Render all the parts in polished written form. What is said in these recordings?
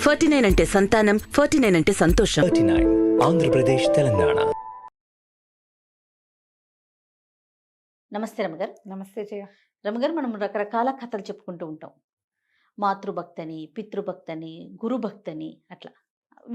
49 అంటే సంతానం, 49 అంటే సంతోషం. 39 ఆంధ్రప్రదేశ్ తెలంగాణ. నమస్తే రమగారు. నమస్తే జయ. రమగారు, మనం రకరకాల కథలు చెప్పుకుంటూ ఉంటాం. మాతృభక్తని, పితృభక్తని, గురుభక్తని అట్లా.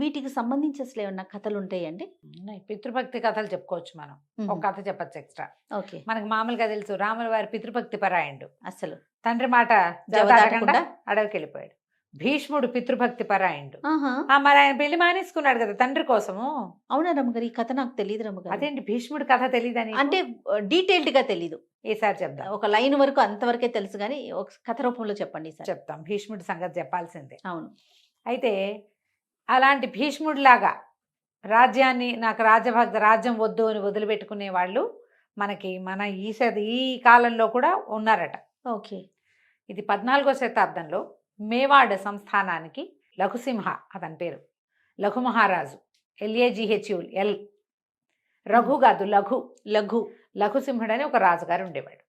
వీటికి సంబంధించి అసలు ఏమన్నా కథలు ఉంటాయండి? ఉన్నాయి. పితృభక్తి కథలు చెప్పుకోవచ్చు మనం. ఒక కథ చెప్పచ్చు ఎక్స్ట్రా. ఓకే. మనకు మామూలుగా తెలుసు రాముల వారి పితృభక్తి పరాయణుడు. అసలు తండ్రి మాట జవదాటకుండా అడవికి వెళ్ళిపోయాడు. భీష్ముడు పితృభక్తి పరాయణుడు. ఆహా, మరి ఆయన పెళ్లి మానేసుకున్నాడు కదా తండ్రి కోసము. అవునా రమగారు? ఈ కథ నాకు తెలియదు రమగారు. అదేంటి భీష్ముడి కథ తెలీదని? అంటే డీటెయిల్డ్ గా తెలీదు. ఈసారి చెప్దాం. ఒక లైన్ వరకు అంతవరకే తెలుసు, కానీ ఒక కథ రూపంలో చెప్పండి సార్. చెప్తాం. భీష్ముడి సంగతి చెప్పాల్సిందే. అవును. అయితే అలాంటి భీష్ముడిలాగా రాజ్యాన్ని, నాకు రాజ్యం వద్దు అని వదిలిపెట్టుకునే వాళ్ళు మనకి మన ఈ కాలంలో కూడా ఉన్నారట. ఓకే. ఇది 14వ శతాబ్దంలో మేవాడ్ సంస్థానానికి లఘుసింహ అతని పేరు, లఘు మహారాజు, LAGHUL, రఘు కాదు లఘుసింహుడు అని ఒక రాజుగారు ఉండేవాడు.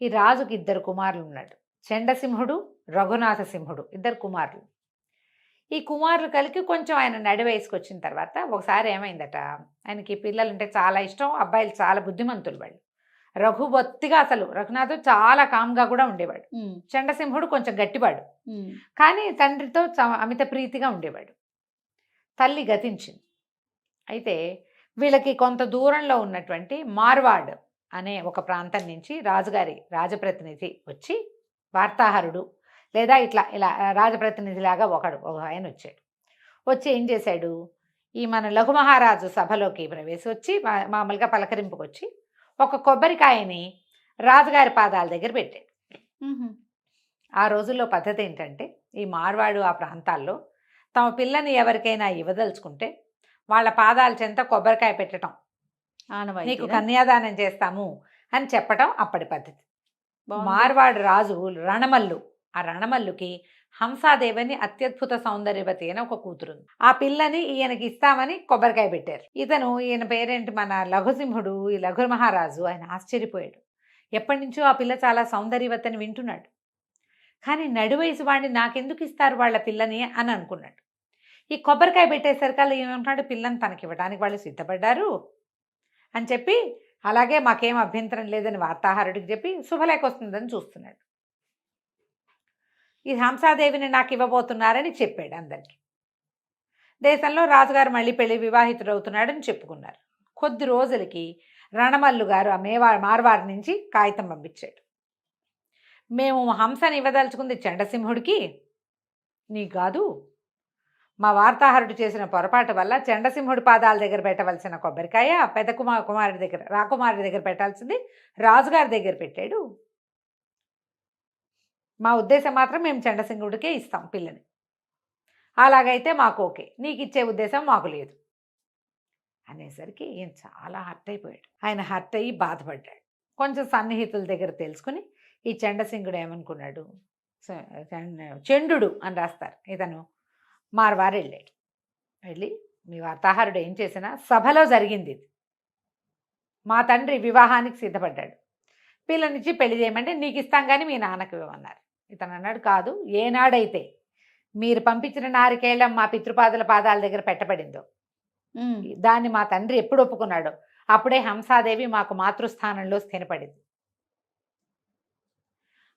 ఈ రాజుకి 2 కుమారులు ఉన్నాడు. చండసింహుడు, రఘునాథ సింహుడు, 2 కుమారులు. ఈ కుమారులు కలిగి కొంచెం ఆయన నడి వయసుకు వచ్చిన తర్వాత ఒకసారి ఏమైందట, ఆయనకి పిల్లలంటే చాలా ఇష్టం, అబ్బాయిలు చాలా బుద్ధిమంతులు వాళ్ళు. రఘునాథు చాలా కామ్గా కూడా ఉండేవాడు. చండసింహుడు కొంచెం గట్టివాడు, కానీ తండ్రితో అమిత ప్రీతిగా ఉండేవాడు. తల్లి గతించింది. అయితే వీళ్ళకి కొంత దూరంలో ఉన్నటువంటి మార్వాడ్ అనే ఒక ప్రాంతం నుంచి రాజుగారి రాజప్రతినిధి వచ్చి, వార్తాహరుడు లేదా ఇలా రాజప్రతినిధిలాగా ఒక ఆయన వచ్చాడు. వచ్చి ఏం చేశాడు, ఈ మన లఘు మహారాజు సభలోకి ప్రవేశి వచ్చి మామూలుగా పలకరింపుకి వచ్చి ఒక కొబ్బరికాయని రాజుగారి పాదాల దగ్గర పెట్టాడు. ఆ రోజుల్లో పద్ధతి ఏంటంటే, ఈ మార్వాడు ఆ ప్రాంతాల్లో తమ పిల్లని ఎవరికైనా ఇవ్వదలుచుకుంటే వాళ్ళ పాదాల చెంత కొబ్బరికాయ పెట్టడం, నీకు కన్యాదానం చేస్తాము అని చెప్పటం అప్పటి పద్ధతి. మార్వాడు రాజు రణమల్లు, ఆ రణమల్లుకి హంసాదేవని అత్యద్భుత సౌందర్యవతి అని ఒక కూతురుంది. ఆ పిల్లని ఈయనకి ఇస్తామని కొబ్బరికాయ పెట్టారు. ఈయన పేరేంటి, మన లఘుసింహుడు, ఈ లఘు మహారాజు, ఆయన ఆశ్చర్యపోయాడు. ఎప్పటి నుంచో ఆ పిల్ల చాలా సౌందర్యవతి అని వింటున్నాడు, కానీ నడివయసు వాడిని నాకెందుకు ఇస్తారు వాళ్ళ పిల్లని అని అనుకున్నాడు. ఈ కొబ్బరికాయ పెట్టేసరికల్లా ఏమంటున్నాడు, పిల్లని తనకి ఇవ్వడానికి వాళ్ళు సిద్ధపడ్డారు అని చెప్పి, అలాగే మాకేం అభ్యంతరం లేదని వార్తాహరుడికి చెప్పి శుభలేఖ వస్తుందని చూస్తున్నాడు. ఈ హంసాదేవిని నాకు ఇవ్వబోతున్నారని చెప్పాడు అందరికీ. దేశంలో రాజుగారు మళ్ళీ వివాహితుడవుతున్నాడని చెప్పుకున్నారు. కొద్ది రోజులకి రణమల్లు గారు ఆ మార్వారి నుంచి కాగితం పంపించాడు. మేము హంసని ఇవ్వదలుచుకుంది చండసింహుడికి, నీ కాదు, మా వార్తాహరుడు చేసిన పొరపాటు వల్ల చండసింహుడి పాదాల దగ్గర పెట్టవలసిన కొబ్బరికాయ పెద్ద కుమారుడి దగ్గర, రాకుమారుడి దగ్గర పెట్టాల్సింది రాజుగారి దగ్గర పెట్టాడు. మా ఉద్దేశం మాత్రం మేము చండసింహుడికే ఇస్తాం పిల్లని, అలాగైతే మాకు ఓకే, నీకు ఇచ్చే ఉద్దేశం మాకు లేదు అనేసరికి ఈయన చాలా హర్ట్ అయిపోయాడు. ఆయన హర్ట్ అయ్యి బాధపడ్డాడు. కొంచెం సన్నిహితుల దగ్గర తెలుసుకుని ఈ చండసింహుడు ఏమనుకున్నాడు, చండు అని రాస్తారు, ఇతను మార్వారు వెళ్ళాడు. వెళ్ళి, మీ వార్తాహరుడు ఏం చేసినా సభలో జరిగింది ఇది, మా తండ్రి వివాహానికి సిద్ధపడ్డాడు, పిల్లనిచ్చి పెళ్లి చేయమంటే నీకు ఇస్తాం కానీ మీ నాన్నకు ఇవ్వమన్నారు. ఇతను అన్నాడు, కాదు, ఏనాడైతే మీరు పంపించిన నారికేళం మా పితృపాదుల పాదాల దగ్గర పెట్టబడిందో దాన్ని మా తండ్రి ఎప్పుడు ఒప్పుకున్నాడో అప్పుడే హంసాదేవి మాకు మాతృస్థానంలో స్థిరపడింది.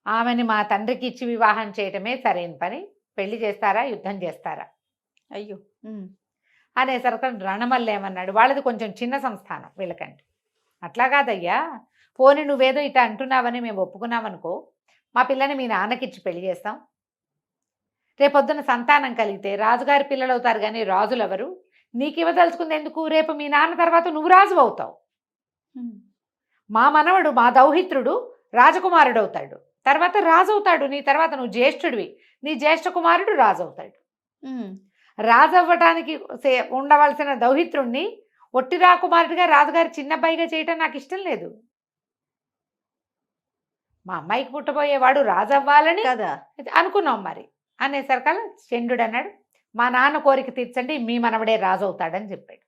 ఆమెని మా తండ్రికి ఇచ్చి వివాహం చేయటమే సరైన పని, పెళ్లి చేస్తారా యుద్ధం చేస్తారా? అయ్యో అనేసరికి రణమల్లి ఏమన్నాడు, వాళ్ళది కొంచెం చిన్న సంస్థానం వీళ్ళకంటే. అట్లా కాదయ్యా, పోనీ నువ్వేదో ఇట్లా అంటున్నావని మేము ఒప్పుకున్నామనుకో, మా పిల్లని మీ నాన్నకిచ్చి పెళ్లి చేస్తాం, రేపొద్దున సంతానం కలిగితే రాజుగారి పిల్లలు అవుతారు, కానీ రాజులు ఎవరు, నీకు ఇవ్వదలుచుకుంది ఎందుకు, రేపు మీ నాన్న తర్వాత నువ్వు రాజు అవుతావు, మా మనవడు మా దౌహిత్రుడు రాజకుమారుడు అవుతాడు, తర్వాత రాజు అవుతాడు, నీ తర్వాత నువ్వు జ్యేష్ఠుడివి, నీ జ్యేష్ఠ కుమారుడు రాజు అవుతాడు. రాజు అవ్వటానికి ఉండవలసిన దౌహిత్రుణ్ణి ఒట్టి రాకుమారుడిగా రాజుగారి చిన్నబ్బాయిగా చేయటం నాకు ఇష్టం లేదు, మా అమ్మాయికి పుట్టబోయేవాడు రాజు అవ్వాలని కదా అనుకున్నాం మరి అనేసరికల్లా చండు అన్నాడు, మా నాన్న కోరిక తీర్చండి, మీ మనవడే రాజు అవుతాడని చెప్పాడు.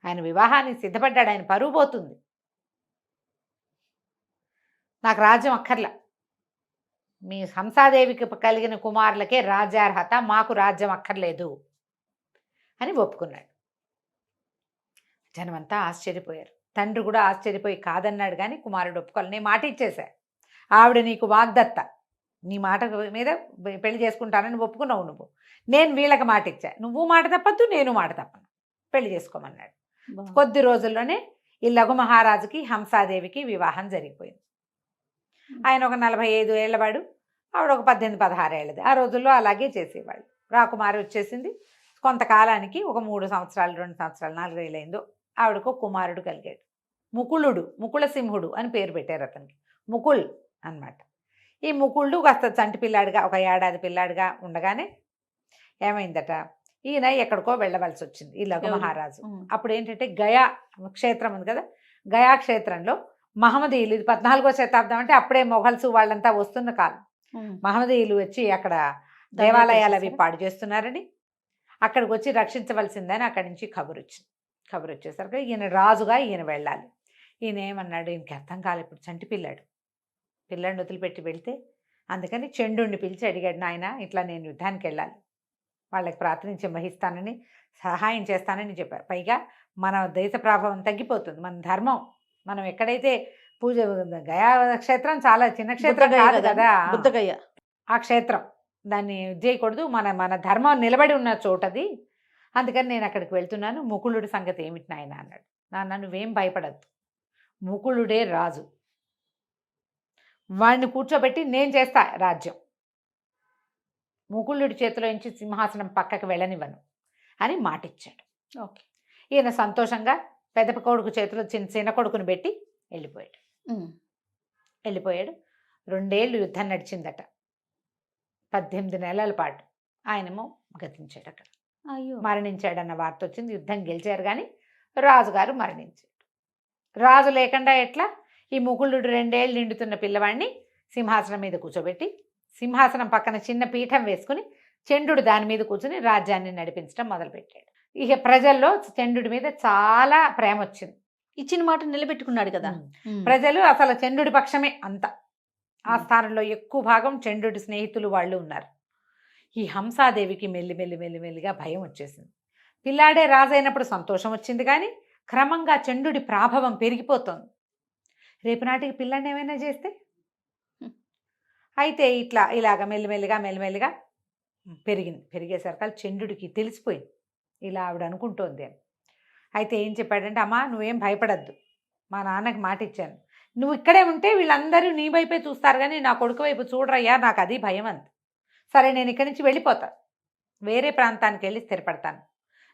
ఆయన వివాహానికి సిద్ధపడ్డాడు, ఆయన పరువు పోతుంది, నాకు రాజ్యం అక్కర్లా, మీ హంసాదేవికి కలిగిన కుమారులకే రాజ్యార్హత, మాకు రాజ్యం అక్కర్లేదు అని ఒప్పుకున్నాడు. జనమంతా ఆశ్చర్యపోయారు. తండ్రి కూడా ఆశ్చర్యపోయి కాదన్నాడు, కానీ కుమారుడు ఒప్పుకోవాలి. నేను మాట ఇచ్చేశా, ఆవిడ నీకు వాగ్దత్త, నీ మాట మీద పెళ్లి చేసుకుంటానని ఒప్పుకున్నావు నువ్వు. నేను వీళ్ళకి మాట ఇచ్చా, నువ్వు మాట తప్పద్దు, నేను మాట తప్పను, పెళ్లి చేసుకోమన్నాడు. కొద్ది రోజుల్లోనే ఈ లఘు మహారాజుకి హంసాదేవికి వివాహం జరిగిపోయింది. ఆయన ఒక 45 ఏళ్లవాడు, ఆవిడ ఒక 18-16 ఏళ్ళది. ఆ రోజుల్లో అలాగే చేసేవాళ్ళు. రాకుమారి వచ్చేసింది. కొంతకాలానికి ఒక 3 సంవత్సరాలు, 2 సంవత్సరాలు, 4 ఏళ్ళైందో ఆవిడకు కుమారుడు కలిగాడు. ముకుళుడు, ముకుళ సింహుడు అని పేరు పెట్టారు అతనికి. ముకుల్ అన్నమాట. ఈ ముకుళుడు కాస్త చంటి పిల్లాడిగా, ఒక ఏడాది పిల్లాడిగా ఉండగానే ఏమైందట, ఈయన ఎక్కడికో వెళ్ళవలసి వచ్చింది ఈ లఘు మహారాజు. అప్పుడు ఏంటంటే గయా క్షేత్రం ఉంది కదా, గయా క్షేత్రంలో మహమ్మదీయులు, ఇది 14వ శతాబ్దం, అంటే అప్పుడే మొఘల్స్ వాళ్ళంతా వస్తున్న కాలం. మహమ్మదీయులు వచ్చి అక్కడ దేవాలయాలు అవి పాడు చేస్తున్నారని, అక్కడికి వచ్చి రక్షించవలసిందని అక్కడి నుంచి కబురు వచ్చింది. కబురు వచ్చేసరికి ఈయన రాజుగా ఈయన వెళ్ళాలి. ఈయన ఏమన్నాడు, ఈయనకి అర్థం కాలేదు. ఇప్పుడు చంటి పిల్లాడిని వదిలిపెట్టి వెళ్తే, అందుకని చండుని పిలిచి అడిగాడు, నాయన ఇట్లా నేను యుద్ధానికి వెళ్ళాలి, వాళ్ళకి ప్రాతినిధ్యం వహిస్తానని, సహాయం చేస్తానని చెప్పారు. పైగా మన దేశ ప్రభావం తగ్గిపోతుంది, మన ధర్మం, మనం ఎక్కడైతే పూజ, గయా క్షేత్రం చాలా చిన్న క్షేత్రం కాదు కదా, బుద్ధగయ ఆ క్షేత్రం, దాన్ని చేయకూడదు, మన ధర్మం నిలబడి ఉన్న చోటది, అందుకని నేను అక్కడికి వెళ్తున్నాను, ముకుళుడి సంగతి ఏమిటి నాయన అన్నాడు. నాన్న నువ్వేం భయపడద్దు, ముకుళుడే రాజు, వాడిని కూర్చోబెట్టి నేను చేస్తా రాజ్యం, ముకుళుడి చేతిలో నుంచి సింహాసనం పక్కకి వెళ్ళనివ్వను అని మాటిచ్చాడు. ఓకే. ఈయన సంతోషంగా పెద్ద కొడుకు చేతిలో చిన్న కొడుకుని పెట్టి వెళ్ళిపోయాడు. 2 ఏళ్ళు యుద్ధం నడిచిందట, 18 నెలల పాటు. ఆయనేమో గతించాడు, అక్కడ మరణించాడన్న వార్త వచ్చింది. యుద్ధం గెలిచారు కానీ రాజుగారు మరణించాడు. రాజు లేకుండా ఎట్లా, ఈ ముకుళుడు 2 ఏళ్ళు నిండుతున్న పిల్లవాడిని సింహాసనం మీద కూర్చోబెట్టి, సింహాసనం పక్కన చిన్న పీఠం వేసుకుని చండు దాని మీద కూర్చుని రాజ్యాన్ని నడిపించడం మొదలుపెట్టాడు. ఇక ప్రజల్లో చండు మీద చాలా ప్రేమ వచ్చింది. ఇచ్చిన మాట నిలబెట్టుకున్నాడు కదా. ప్రజలు అసలు చండు పక్షమే అంత. ఆ స్థానంలో ఎక్కువ భాగం చండు స్నేహితులు వాళ్ళు ఉన్నారు. ఈ హంసాదేవికి మెల్లిగా భయం వచ్చేసింది. పిల్లాడే రాజైనప్పుడు సంతోషం వచ్చింది, కానీ క్రమంగా చండు ప్రాభవం పెరిగిపోతుంది. రేపు నాటికి పిల్లాడిని ఏమైనా చేస్తే, అయితే ఇలాగ మెల్లిమెల్లిగా పెరిగేసరికి చండుకి తెలిసిపోయింది ఇలా ఆవిడ అనుకుంటోంది అని. అయితే ఏం చెప్పాడంటే, అమ్మా నువ్వేం భయపడద్దు, మా నాన్నకి మాట ఇచ్చాను, నువ్వు ఇక్కడే ఉంటే వీళ్ళందరూ నీ వైపే చూస్తారు, కానీ నా కొడుకు వైపు చూడరయ్యా, నాకు అది భయం అంత. సరే నేను ఇక్కడి నుంచి వెళ్ళిపోతాను, వేరే ప్రాంతానికి వెళ్ళి స్థిరపడతాను,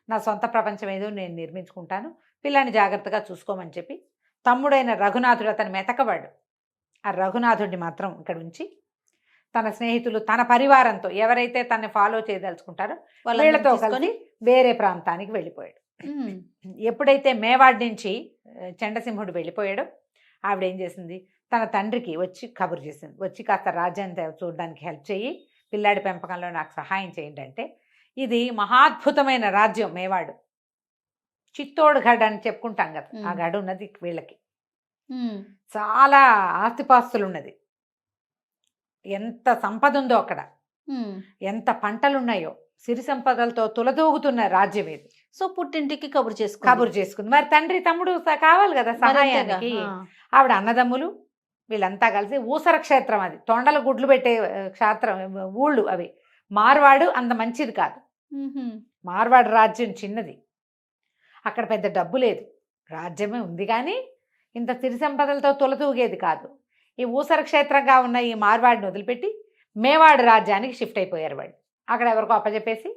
నా సొంత ప్రపంచం ఏదో నేను నిర్మించుకుంటాను, పిల్లాన్ని జాగ్రత్తగా చూసుకోమని చెప్పి తమ్ముడైన రఘునాథుడు, అతని మెతకవాడు, ఆ రఘునాథుడిని మాత్రం ఇక్కడ ఉంచి తన స్నేహితులు, తన పరివారంతో ఎవరైతే తనని ఫాలో చేయదలుచుకుంటారో వీళ్ళతో కలిసి వేరే ప్రాంతానికి వెళ్ళిపోయాడు. ఎప్పుడైతే మేవాడ్ నుంచి చండసింహుడు వెళ్ళిపోయాడో ఆవిడ ఏం చేసింది, తన తండ్రికి వచ్చి కబురు చేసింది, వచ్చి కాస్త రాజ్యాన్ని చూడడానికి హెల్ప్ చేయి, పిల్లాడి పెంపకంలో నాకు సహాయం చేయండి అంటే. ఇది మహాద్భుతమైన రాజ్యం మేవాడు, చిత్తోడ్ గఢ్ అని చెప్పుకుంటాం కదా, ఆ గఢ్ ఉన్నది వీళ్ళకి. చాలా ఆస్తిపాస్తులు ఉన్నది, ఎంత సంపద ఉందో అక్కడ, ఎంత పంటలున్నాయో, సిరి సంపదలతో తులదూగుతున్న రాజ్యం ఇది. సో పుట్టింటికి కబురు చేసుకుంది. మరి తండ్రి తమ్ముడు కావాలి కదా సహాయానికి. ఆవిడ అన్నదమ్ములు వీళ్ళంతా కలిసి ఊసర క్షేత్రం, అది తొండల గుడ్లు పెట్టే క్షేత్రం, ఊళ్ళు అవి. మార్వాడు అంత మంచిది కాదు, మార్వాడు రాజ్యం చిన్నది, అక్కడ పెద్ద డబ్బు లేదు, రాజ్యమే ఉంది కానీ ఇంత సిరి సంపదలతో తులతూగేది కాదు. ఈ ఊసర క్షేత్రంగా ఉన్న ఈ మార్వాడిని వదిలిపెట్టి మేవాడు రాజ్యానికి షిఫ్ట్ అయిపోయారు వాళ్ళు. అక్కడ ఎవరికో అప్పచెప్పేసి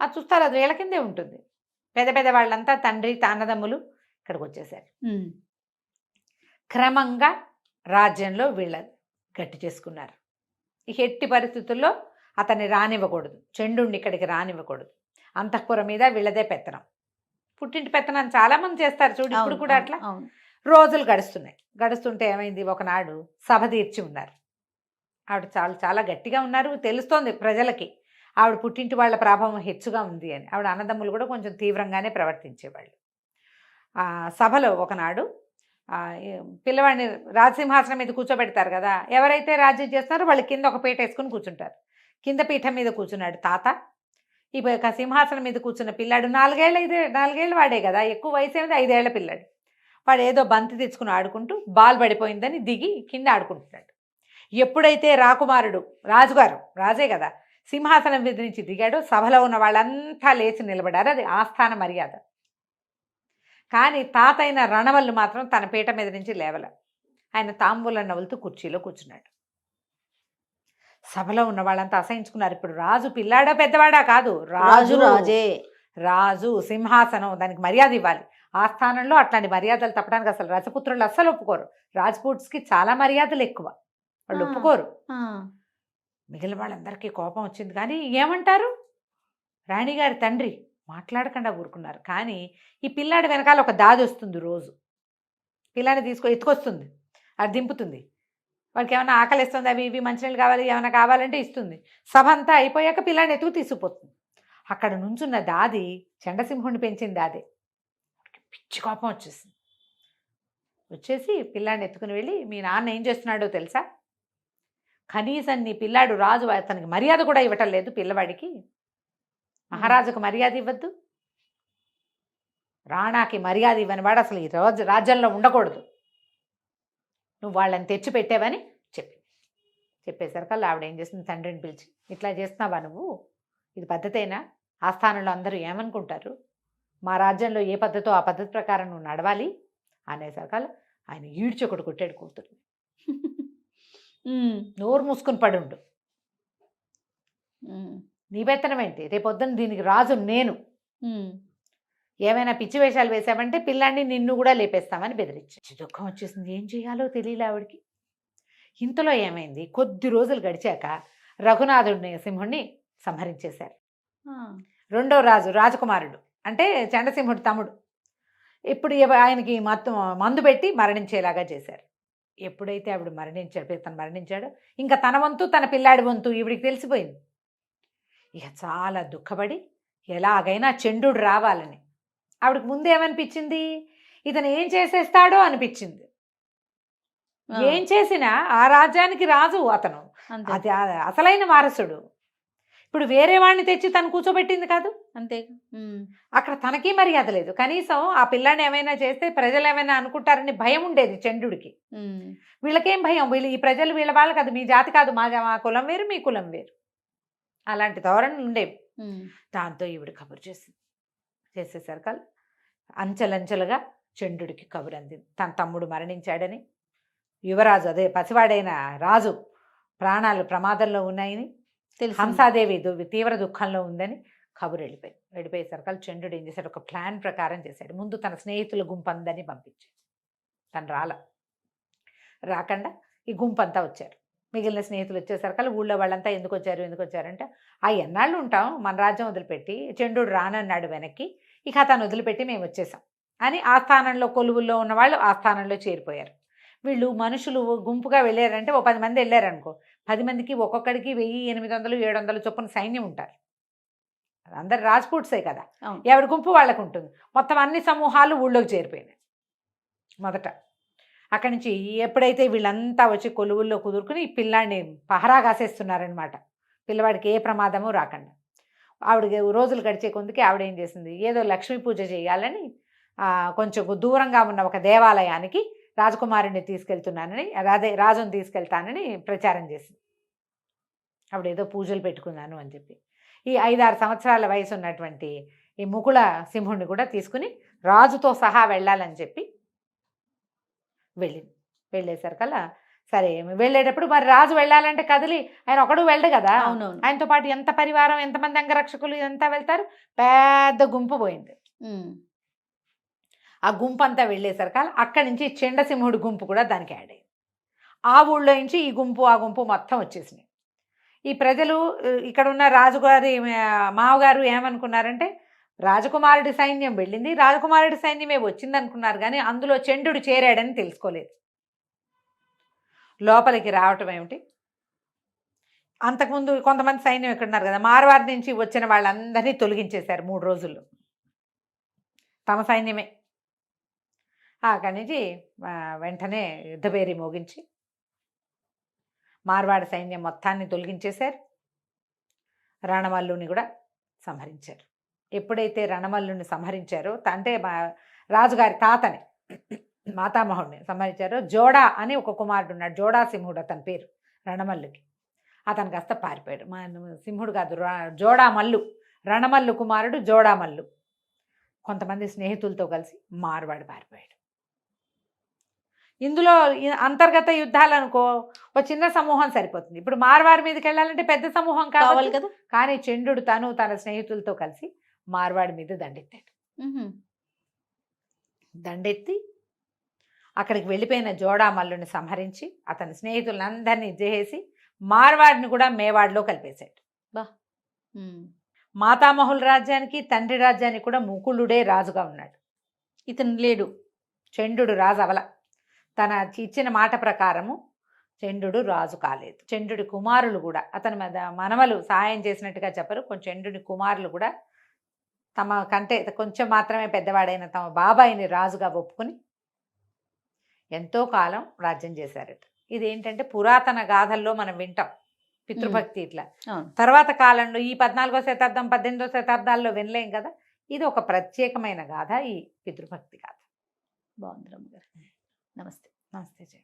అది చూస్తారు, అది వీళ్ళ కిందే ఉంటుంది. పెద్ద వాళ్ళంతా తండ్రి అన్నదమ్ములు ఇక్కడికి వచ్చేసారు. క్రమంగా రాజ్యంలో వీళ్ళ గట్టి చేసుకున్నారు. ఈ ఎట్టి పరిస్థితుల్లో అతన్ని రానివ్వకూడదు, చండుని ఇక్కడికి రానివ్వకూడదు, అంతఃపురం మీద వీళ్ళదే పెత్తనం. పుట్టింటి పెత్తనం చాలామంది చేస్తారు చూడు, ఇప్పుడు కూడా అట్లా. రోజులు గడుస్తుంటే ఏమైంది, ఒకనాడు సభ తీర్చి ఉన్నారు. ఆవిడ చాలా గట్టిగా ఉన్నారు, తెలుస్తోంది ప్రజలకి ఆవిడ పుట్టింటి వాళ్ళ ప్రభావం హెచ్చుగా ఉంది అని. ఆవిడ అన్నదమ్ములు కూడా కొంచెం తీవ్రంగానే ప్రవర్తించేవాళ్ళు. ఆ సభలో ఒకనాడు పిల్లవాడిని రాజసింహాసనం మీద కూర్చోబెడతారు కదా, ఎవరైతే రాజ్యం చేస్తున్నారో వాళ్ళు కింద ఒక పీట వేసుకుని కూర్చుంటారు. కింద పీఠం మీద కూర్చున్నాడు తాత. ఈ సింహాసనం మీద కూర్చున్న పిల్లాడు నాలుగేళ్ళు వాడే కదా, ఎక్కువ వయసు ఏమిది, 5 ఏళ్ల పిల్లాడు. వాడు ఏదో బంతి తెచ్చుకుని ఆడుకుంటూ బాల్ పడిపోయిందని దిగి కింద ఆడుకుంటున్నాడు. ఎప్పుడైతే రాకుమారుడు రాజే కదా, సింహాసనం మీద నుంచి దిగాడో సభలో ఉన్న వాళ్ళంతా లేచి నిలబడారు. అది ఆస్థాన మర్యాద. కానీ తాత అయిన రణవల్లు మాత్రం తన పీట మీద నుంచి లేవల. ఆయన తాంబూలం నవ్వులుతూ కుర్చీలో కూర్చున్నాడు. సభలో ఉన్న వాళ్ళంతా అసహించుకున్నారు. ఇప్పుడు రాజు పిల్లాడా పెద్దవాడా కాదు, రాజే. రాజు సింహాసనం, దానికి మర్యాద ఇవ్వాలి. ఆ స్థానంలో అట్లాంటి మర్యాదలు తప్పడానికి అసలు రజపుత్రులు అస్సలు ఒప్పుకోరు. రాజ్పూట్స్కి చాలా మర్యాదలు ఎక్కువ, వాళ్ళు ఒప్పుకోరు. మిగిలిన వాళ్ళందరికీ కోపం వచ్చింది. కానీ ఏమంటారు, రాణిగారి తండ్రి మాట్లాడకుండా ఊరుకున్నారు. కానీ ఈ పిల్లాడి వెనకాల ఒక దాది వస్తుంది. రోజు పిల్లాడిని ఎత్తుకొస్తుంది, అది దింపుతుంది. వాడికి ఏమైనా ఆకలిస్తుంది, అవి ఇవి మంచినీళ్ళు కావాలి, ఏమైనా కావాలంటే ఇస్తుంది. సభ అంతా అయిపోయాక పిల్లాడిని ఎత్తుకు తీసుకుపోతుంది. అక్కడ నుంచున్న దాది చండసింహుడిని పెంచింది దాదే. పిచ్చి కోపం వచ్చేసి పిల్లాడిని ఎత్తుకుని వెళ్ళి, మీ నాన్న ఏం చేస్తున్నాడో తెలుసా, కనీసం నీ పిల్లాడు రాజు అతనికి మర్యాద కూడా ఇవ్వటం లేదు, పిల్లవాడికి మహారాజుకు మర్యాద ఇవ్వద్దు, రాణాకి మర్యాద ఇవ్వని వాడు అసలు ఈ రాజ్యంలో ఉండకూడదు, నువ్వు వాళ్ళని తెచ్చి పెట్టావని చెప్పేసరికల్లా ఆవిడ ఏం చేస్తుంది, తండ్రిని పిలిచి, ఇట్లా చేస్తున్నావా నువ్వు, ఇది పద్ధతేనా, ఆస్థానంలో అందరూ ఏమనుకుంటారు, మా రాజ్యంలో ఏ పద్ధతో ఆ పద్ధతి ప్రకారం నువ్వు నడవాలి అనేసరికల్లా ఆయన ఈడ్చి ఒకటి కొట్టాడు కూతురు. నోరు మూసుకుని పడుండు, నీ పెత్తనం ఏంటి, రేపొద్దున దీనికి రాజు నేను, ఏమైనా పిచ్చి వేషాలు వేసామంటే పిల్లాన్ని నిన్ను కూడా లేపేస్తామని బెదిరించి. దుఃఖం వచ్చేసింది, ఏం చేయాలో తెలియలే ఆవిడికి. ఇంతలో ఏమైంది, కొద్ది రోజులు గడిచాక రఘునాథుడిని సింహుడిని సంహరించేశారు. రెండో రాజకుమారుడు అంటే చండసింహుడి తమ్ముడు. ఇప్పుడు ఆయనకి మందు పెట్టి మరణించేలాగా చేశారు. ఎప్పుడైతే ఆవిడ తను మరణించాడో ఇంకా తన వంతు తన పిల్లాడి వంతు ఈవిడికి తెలిసిపోయింది. ఇక చాలా దుఃఖపడి ఎలాగైనా చండు రావాలని, ఆవిడకి ముందు ఏమనిపించింది, ఇతను ఏం చేసేస్తాడో అనిపించింది. ఏం చేసినా ఆ రాజ్యానికి రాజు అతను, అది అసలైన వారసుడు. ఇప్పుడు వేరే వాడిని తెచ్చి తను కూర్చోబెట్టింది కాదు, అంతే. అక్కడ తనకి మర్యాద లేదు. కనీసం ఆ పిల్లాన్ని ఏమైనా చేస్తే ప్రజలు ఏమైనా అనుకుంటారని భయం ఉండేది చండుడికి. వీళ్ళకేం భయం, ఈ ప్రజలు వీళ్ళ వాళ్ళు కాదు, మీ జాతి కాదు, మా కులం వేరు, మీ కులం వేరు, అలాంటి ధోరణులు ఉండేవి. దాంతో ఈవిడ కబురు చేసేసరికి అంచెలంచెలుగా చండుడికి కబురు అందింది, తన తమ్ముడు మరణించాడని, యువరాజు అదే పసివాడైన రాజు ప్రాణాలు ప్రమాదంలో ఉన్నాయని, హంసాదేవి తీవ్ర దుఃఖంలో ఉందని కబురు వెళ్ళిపోయేసరికి చంద్రుడు ఏం చేశాడు, ఒక ప్లాన్ ప్రకారం చేశాడు. ముందు తన స్నేహితుల గుంపందని పంపించాడు. తను రాకుండా ఈ గుంపంతా వచ్చారు. మిగిలిన స్నేహితులు వచ్చేసరికి ఊళ్ళో వాళ్ళంతా ఎందుకు వచ్చారంటే, ఎన్నాళ్ళు ఉంటాం మన రాజ్యం వదిలిపెట్టి, చంద్రుడు రానన్నాడు వెనక్కి, ఇక అతను వదిలిపెట్టి మేము వచ్చేసాం అని ఆ స్థానంలో కొలువుల్లో ఉన్నవాళ్ళు ఆ స్థానంలో చేరిపోయారు. వీళ్ళు మనుషులు గుంపుగా వెళ్ళారంటే, 10 మంది వెళ్ళారనుకో, 10 మందికి ఒక్కొక్కడికి 1800, 700 చొప్పున సైన్యం ఉంటారు. అందరు రాజ్పూట్సే కదా, ఎవరి గుంపు వాళ్ళకు ఉంటుంది. మొత్తం అన్ని సమూహాలు ఊళ్ళోకి చేరిపోయినాయి. మొదట అక్కడి నుంచి ఎప్పుడైతే వీళ్ళంతా వచ్చి కొలువుల్లో కుదురుకుని ఈ పిల్లాడిని పహరా కాసేస్తున్నారనమాట, పిల్లవాడికి ఏ ప్రమాదము రాకుండా. ఆవిడ రోజులు గడిచే కొందుకి ఆవిడ ఏం చేసింది, ఏదో లక్ష్మీ పూజ చేయాలని కొంచెం దూరంగా ఉన్న ఒక దేవాలయానికి రాజకుమారుడిని రాజుని తీసుకెళ్తానని ప్రచారం చేసింది. ఆవిడ ఏదో పూజలు పెట్టుకున్నాను అని చెప్పి ఈ 5-6 సంవత్సరాల వయసు ఉన్నటువంటి ఈ ముకుళ సింహుడిని కూడా తీసుకుని రాజుతో సహా వెళ్ళాలని చెప్పి వెళ్ళేసరికల్లా సరే వెళ్ళేటప్పుడు మరి రాజు వెళ్ళాలంటే కదిలి ఆయన ఒకడు వెళ్ళడు కదా, ఆయనతో పాటు ఎంత పరివారం, ఎంతమంది అంగరక్షకులు ఇదంతా వెళ్తారు, పెద్ద గుంపు పోయింది. ఆ గుంపు అంతా వెళ్ళేసరికి అక్కడి నుంచి చండసింహుడి గుంపు కూడా దానికి యాడ్ అయ్యింది. ఆ ఊళ్ళో నుంచి ఈ గుంపు ఆ గుంపు మొత్తం వచ్చేసినాయి. ఈ ప్రజలు ఇక్కడ ఉన్న రాజుగారి మావగారు ఏమనుకున్నారంటే, రాజకుమారుడి సైన్యం వెళ్ళింది, రాజకుమారుడి సైన్యమే వచ్చింది అనుకున్నారు. కానీ అందులో చండుడు చేరాడని తెలుసుకోలేదు. లోపలికి రావటం ఏమిటి, అంతకుముందు కొంతమంది సైన్యం ఇక్కడ ఉన్నారు కదా, మార్వాడి నుంచి వచ్చిన వాళ్ళందరినీ తొలగించేశారు 3 రోజుల్లో, తమ సైన్యమే. అక్కడి నుంచి వెంటనే యుద్ధభేరి మోగించి మార్వాడ సైన్యం మొత్తాన్ని తొలగించేశారు. రణమల్లుని కూడా సంహరించారు. ఎప్పుడైతే రణమల్లుని సంహరించారో అంటే రాజుగారి తాతని మాతామహుడిని సంహరించారో జోడా అని ఒక కుమారుడు ఉన్నాడు. జోడా సింహుడు అతని పేరు రణమల్లుకి. అతను కాస్త పారిపోయాడు. సింహుడు కాదు, జోడామల్లు, రణమల్లు కుమారుడు జోడామల్లు కొంతమంది స్నేహితులతో కలిసి మార్వాడు పారిపోయాడు. ఇందులో అంతర్గత యుద్ధాలు అనుకో ఒక చిన్న సమూహం సరిపోతుంది. ఇప్పుడు మార్వాడి మీదకి వెళ్ళాలంటే పెద్ద సమూహం కావాలి కదా. కానీ చంద్రుడు తన స్నేహితులతో కలిసి మార్వాడి మీద దండెత్తాడు. దండెత్తి అక్కడికి వెళ్ళిపోయిన జోడామల్లుని సంహరించి అతని స్నేహితులందరినీ చేసి మార్వాడిని కూడా మేవాడిలో కలిపేశాడు. మాతామహుల రాజ్యానికి తండ్రి రాజ్యానికి కూడా ముకులుడే రాజుగా ఉన్నాడు. ఇతను లేడు. చంద్రుడు రాజు అవల. తన ఇచ్చిన మాట ప్రకారము చంద్రుడు రాజు కాలేదు. చంద్రుడి కుమారులు కూడా అతని మనవలు సహాయం చేసినట్టుగా చెప్పరు. కొంచెం చంద్రుడి కుమారులు కూడా తమ కంటే కొంచెం మాత్రమే పెద్దవాడైన తమ బాబాయిని రాజుగా ఒప్పుకొని ఎంతో కాలం రాజ్యం చేశారట. ఇదేంటంటే పురాతన గాథల్లో మనం వింటాం పితృభక్తి ఇట్లా. తర్వాత కాలంలో ఈ 14వ శతాబ్దం 18వ శతాబ్దాల్లో వినలేం కదా. ఇది ఒక ప్రత్యేకమైన గాథ, ఈ పితృభక్తి గాథ. బాగుంది రమ్మ గారు. నమస్తే. నమస్తే జయ.